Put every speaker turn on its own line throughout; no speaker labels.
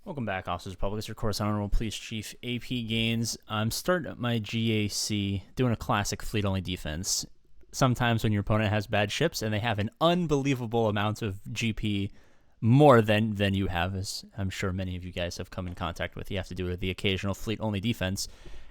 Welcome back, Officers Republic. It's your course Honorable Police Chief APGAINS. I'm starting up my GAC, doing a classic fleet-only defense. Sometimes when your opponent has bad ships and they have an unbelievable amount of GP, more than you have, as I'm sure many of you guys have come in contact with, you have to do the occasional fleet-only defense.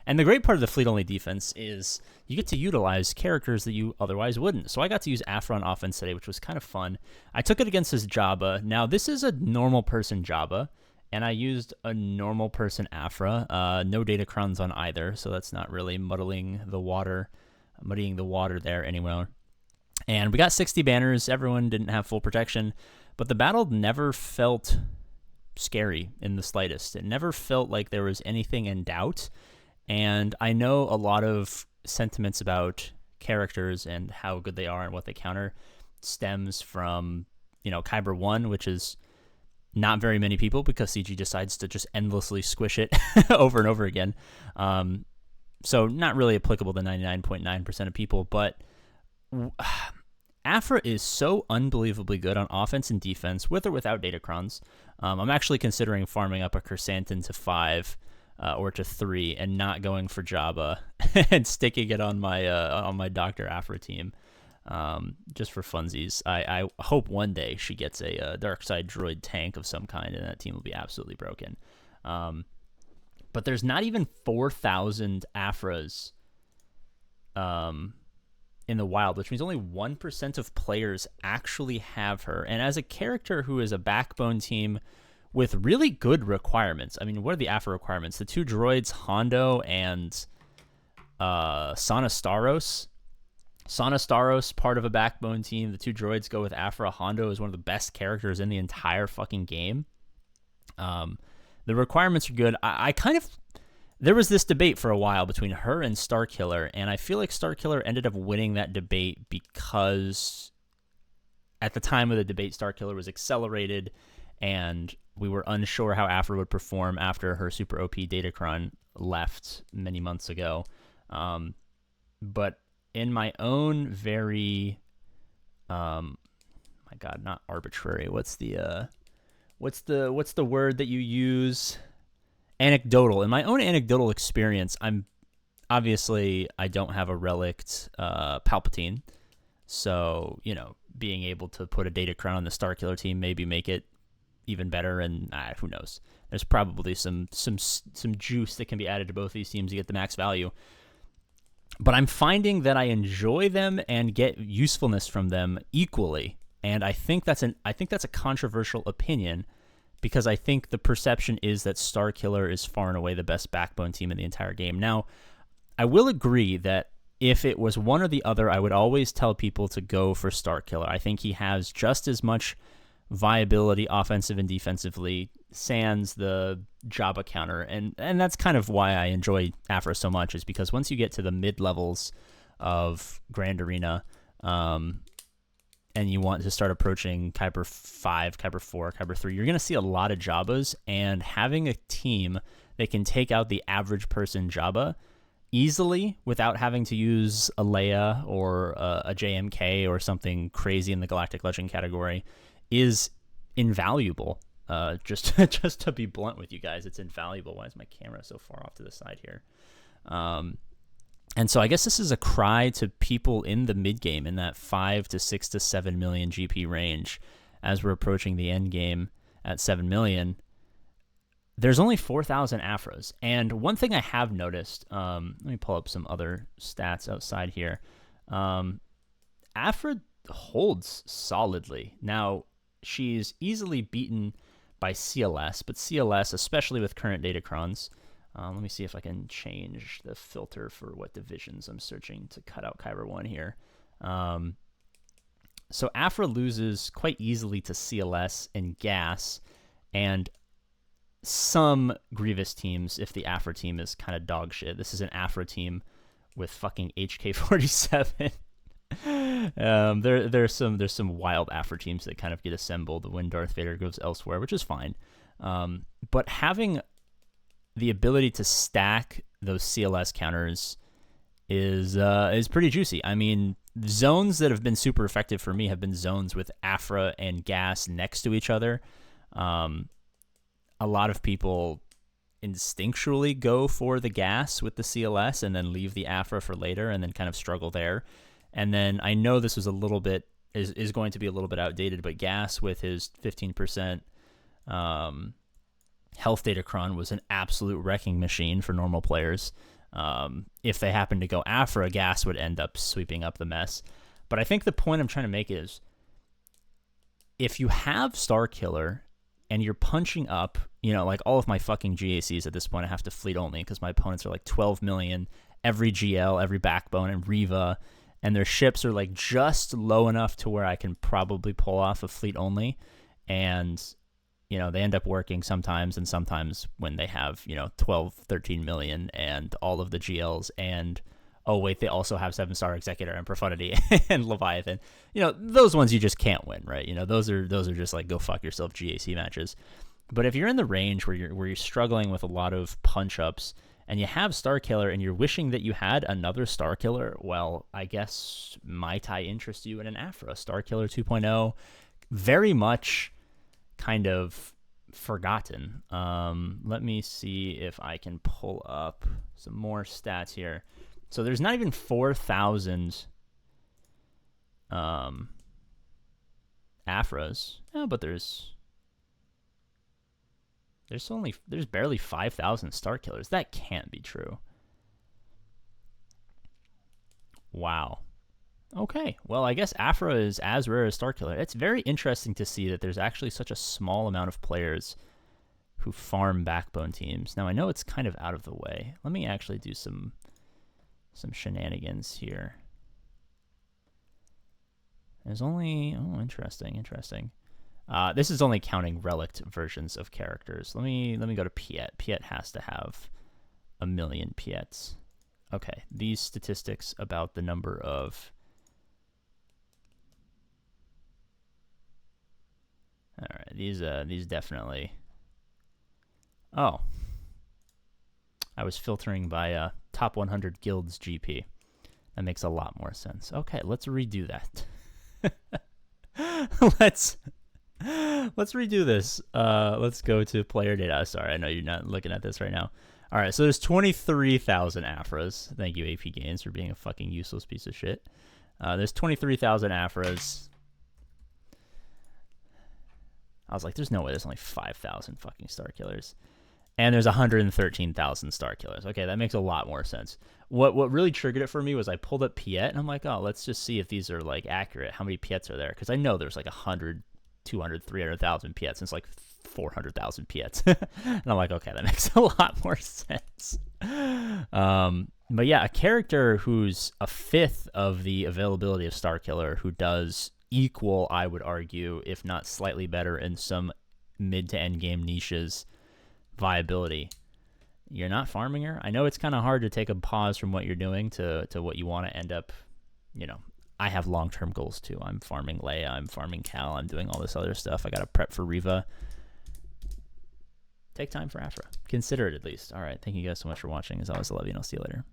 And the great part of the fleet-only defense is you get to utilize characters that you otherwise wouldn't. So I got to use Afra on offense today, which was kind of fun. I took it against this Jabba. Now, this is a normal person Jabba, and I used a normal person Afra. No datacrons on either, so that's not really muddying the water there anywhere. And we got 60 banners. Everyone didn't have full protection, but the battle never felt scary in the slightest. It never felt like there was anything in doubt. And I know a lot of sentiments about characters and how good they are and what they counter stems from, Kyber 1, which is not very many people because CG decides to just endlessly squish it over and over again. So not really applicable to 99.9% of people, but Afra is so unbelievably good on offense and defense, with or without datacrons. I'm actually considering farming up a Chrysanthemum to 5 or to 3 and not going for Jabba and sticking it on my Dr. Afra team. Just for funsies. I hope one day she gets a dark side droid tank of some kind, and that team will be absolutely broken. But there's not even 4,000 Afras in the wild, which means only 1% of players actually have her. And as a character who is a backbone team with really good requirements, I mean, what are the Afra requirements? The 2 droids, Hondo and Sonastaros. Sonastaros, part of a backbone team. The 2 droids go with Afra. Hondo is one of the best characters in the entire fucking game. The requirements are good. There was this debate for a while between her and StarKiller, and I feel like StarKiller ended up winning that debate because at the time of the debate, StarKiller was accelerated, and we were unsure how Afra would perform after her super OP Datacron left many months ago. But in my own very, my God, not arbitrary. What's the word that you use? Anecdotal. In my own anecdotal experience, I don't have a relict Palpatine, so being able to put a Datacron on the StarKiller team maybe make it even better, and who knows? There's probably some juice that can be added to both these teams to get the max value. But I'm finding that I enjoy them and get usefulness from them equally, and I think that's a controversial opinion, because I think the perception is that StarKiller is far and away the best backbone team in the entire game. Now, I will agree that if it was one or the other, I would always tell people to go for StarKiller. I think he has just as much viability offensive and defensively sans the Jabba counter, and that's kind of why I enjoy Afra so much, is because once you get to the mid levels of Grand Arena, and you want to start approaching Kyber 5, Kyber 4, Kyber 3, you're going to see a lot of Jabbas, and having a team that can take out the average person Jabba easily without having to use a Leia or a JMK or something crazy in the Galactic Legend category is invaluable. Just to be blunt with you guys, it's invaluable. Why is my camera so far off to the side here? And so I guess this is a cry to people in the mid game in that 5 to 6 to 7 million GP range. As we're approaching the end game at 7 million, there's only 4,000 Afras. And one thing I have noticed, let me pull up some other stats outside here. Afra holds solidly. Now, she's easily beaten by CLS, but CLS, especially with current datacrons, let me see if I can change the filter for what divisions I'm searching to cut out Kyber 1 here. So Afra loses quite easily to CLS and Gas, and some Grievous teams if the Afra team is kind of dog shit. This is an Afra team with fucking HK-47. There's some wild Afra teams that kind of get assembled when Darth Vader goes elsewhere, which is fine. But having the ability to stack those CLS counters is pretty juicy. I mean, zones that have been super effective for me have been zones with Afra and Gas next to each other. a lot of people instinctually go for the gas with the CLS and then leave the Aphra for later and then kind of struggle there. And then I know this was a little bit, is going to be a little bit outdated, but gas with his 15% health datacron was an absolute wrecking machine for normal players. If they happened to go Aphra, gas would end up sweeping up the mess. But I think the point I'm trying to make is, if you have StarKiller and you're punching up, you know, like all of my fucking GACs at this point, I have to fleet only because my opponents are like 12 million, every GL, every backbone, and Riva, and their ships are like just low enough to where I can probably pull off a fleet only. And, you know, they end up working sometimes, and sometimes when they have, you know, 12, 13 million and all of the GLs, and oh wait, they also have 7-star Executor and Profundity and Leviathan. You know, those ones you just can't win, right? You know, those are just like go fuck yourself GAC matches. But if you're in the range where you're struggling with a lot of punch ups and you have StarKiller and you're wishing that you had another StarKiller, well, I guess might I interest you in an Aphra. StarKiller 2.0, very much kind of forgotten. Let me see if I can pull up some more stats here. So there's not even 4,000 Aphras. Oh, but there's barely 5,000 StarKillers. That can't be true. Wow. Okay. Well, I guess Aphra is as rare as StarKiller. It's very interesting to see that there's actually such a small amount of players who farm backbone teams. Now, I know it's kind of out of the way. Let me actually do some shenanigans here. There's only, oh, interesting. This is only counting relict versions of characters. Let me go to Piet. Piet has to have 1 million Piets. Okay, these statistics about the number of, all right, these definitely. Oh, I was filtering by top 100 guilds GP. That makes a lot more sense. Okay, let's redo that. let's redo this. Let's go to player data. Sorry, I know you're not looking at this right now. All right, so there's 23,000 Aphras. Thank you, APGAINS, for being a fucking useless piece of shit. There's 23,000 Aphras. I was like, there's no way there's only 5,000 fucking StarKillers. And there's 113,000 StarKillers. Okay, that makes a lot more sense. What really triggered it for me was I pulled up Piet, and I'm like, oh, let's just see if these are like accurate. How many Piets are there? Because I know there's like 100, 200, 300,000 Piets. And it's like 400,000 Piets. And I'm like, okay, that makes a lot more sense. But yeah, a character who's a fifth of the availability of StarKiller, who does equal, I would argue, if not slightly better in some mid to end game niches, viability. You're not farming her. I know it's kind of hard to take a pause from what you're doing to what you want to end up, you know. I have long-term goals too. I'm farming Leia, I'm farming Cal, I'm doing all this other stuff. I got to prep for Riva. Take time for Aphra. Consider it at least. All right, thank you guys so much for watching. As always, I love you, and I'll see you later.